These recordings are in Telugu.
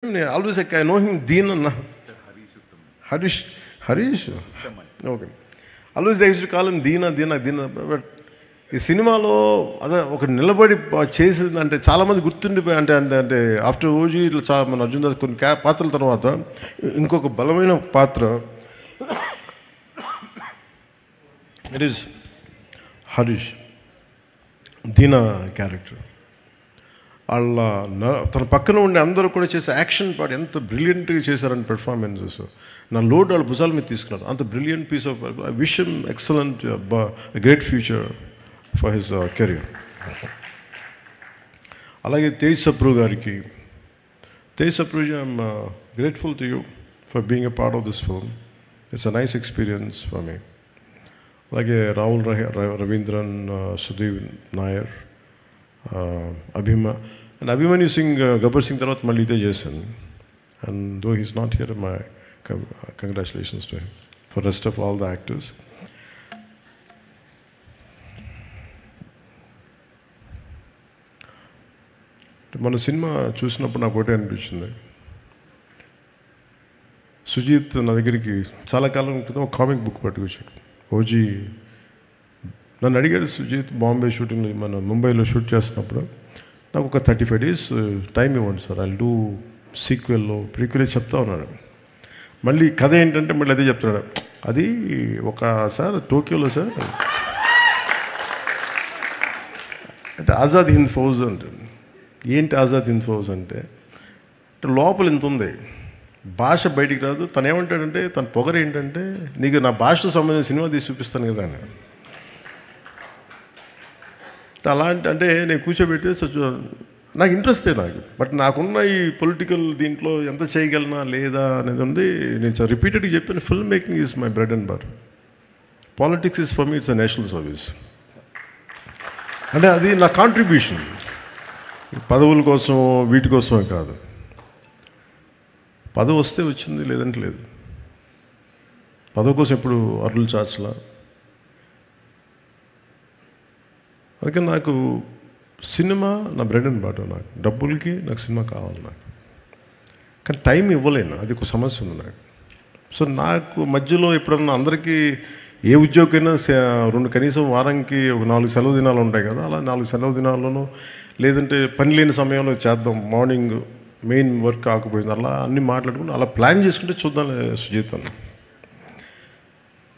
Always like I know him, Dean and Harish. Okay. Always they used to call him Deena. But ఈ సినిమాలో అదే ఒక నిలబడి చేసింది అంటే చాలామంది గుర్తుండిపోయి అంటే ఆఫ్టర్ ఓజీ ఇట్లా చాలా మన అర్జున్ దాస్ కొన్ని పాత్రల తర్వాత ఇంకొక బలమైన పాత్ర it is Harish Deena character. వాళ్ళ తన పక్కన ఉండి అందరూ కూడా చేసే యాక్షన్ పార్ట్ ఎంత బ్రిలియంట్గా చేశారని పెర్ఫార్మెన్సెస్ నా లోడ్ వాళ్ళ భుజాల మీద తీసుకున్నారు. అంత బ్రిలియంట్ పీస్ ఆఫ్ విషయం excellent great future for his career. అలాగే తేజ్ సప్రూ గారికి I'm grateful to you for being a part of this film. It's a nice experience for me. అలాగే రాహుల్ రవీంద్రన్, సుధీర్ నాయర్, అభిమన్యు సింగ్ గబ్బర్ సింగ్ తర్వాత మళ్ళీ ఇదే చేశాను. And though he's not here, my congratulations to him for rest of all the actors. మన సినిమా చూసినప్పుడు నాకు ఒకటే అనిపించింది, సుజీత్ నా దగ్గరికి చాలా కాలం క్రితం ఒక కామిక్ బుక్ పట్టుకొచ్చాడు. ఓజీ నన్ను అడిగాడు, సుజీత్ బాంబే షూటింగ్ మన ముంబైలో షూట్ చేస్తున్నప్పుడు నాకు ఒక 35 days టైం ఇవ్వండి సార్, ఐ డూ సీక్వెల్లో ప్రీక్వెల్ చెప్తా ఉన్నాడు. మళ్ళీ కథ ఏంటంటే మళ్ళీ అదే చెప్తున్నాడు. అది ఒక సార్ టోక్యోలో సార్ అంటే ఆజాద్ హింద్ ఫౌజ్ అంటే ఏంటి ఆజాద్ హింద్ ఫౌజ్ అంటే లోపల ఇంత ఉంది, భాష బయటికి రాదు. తను ఏమంటాడంటే తన పొగరు ఏంటంటే నీకు నా భాషకు సంబంధించిన సినిమా తీసి చూపిస్తాను కదా అని. అలాంటి అంటే నేను కూర్చోబెట్టి నాకు ఇంట్రెస్టే నాకు, బట్ నాకున్న ఈ పొలిటికల్ దీంట్లో ఎంత చేయగలనా లేదా అనేది ఉంది. నేను రిపీటెడ్గా చెప్పాను, film making is my bread and butter. Politics is for me it's a national service. అంటే అది నా కాంట్రిబ్యూషన్, పదవుల కోసం వీటి కోసమే కాదు. పదవి వస్తే వచ్చింది, లేదంటే లేదు. పదవి కోసం ఎప్పుడు అరులు చాచలా. అందుకని నాకు సినిమా నా బ్రెడ్ అండ్ బటర్. నాకు డబ్బులకి నాకు సినిమా కావాలి నాకు, కానీ టైం ఇవ్వలేను, అది ఒక సమస్య ఉంది నాకు. సో నాకు మధ్యలో ఎప్పుడన్నా అందరికీ ఏ ఉద్యోగమైనా కనీసం వారానికి ఒక 4 సెలవు దినాలు ఉంటాయి కదా, అలా 4 సెలవు దినాల్లోనూ లేదంటే పని లేని సమయంలో చేద్దాం, మార్నింగ్ మెయిన్ వర్క్ కాకపోయింది, అలా అన్నీ మాట్లాడుకుంటూ అలా ప్లాన్ చేసుకుంటే చూద్దాం సుజీత్ అన్న.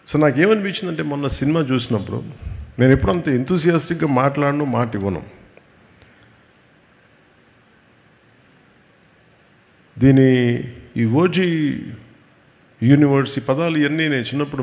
సో నాకేమనిపించిందంటే మొన్న సినిమా చూసినప్పుడు నేను ఎప్పుడు అంత ఎంతూసియాస్టిక్గా మాట్లాడను, మాట ఇవ్వను. ఈ ఓజీ యూనివర్స్ ఈ పదాలు ఇవన్నీ నేను చిన్నప్పుడు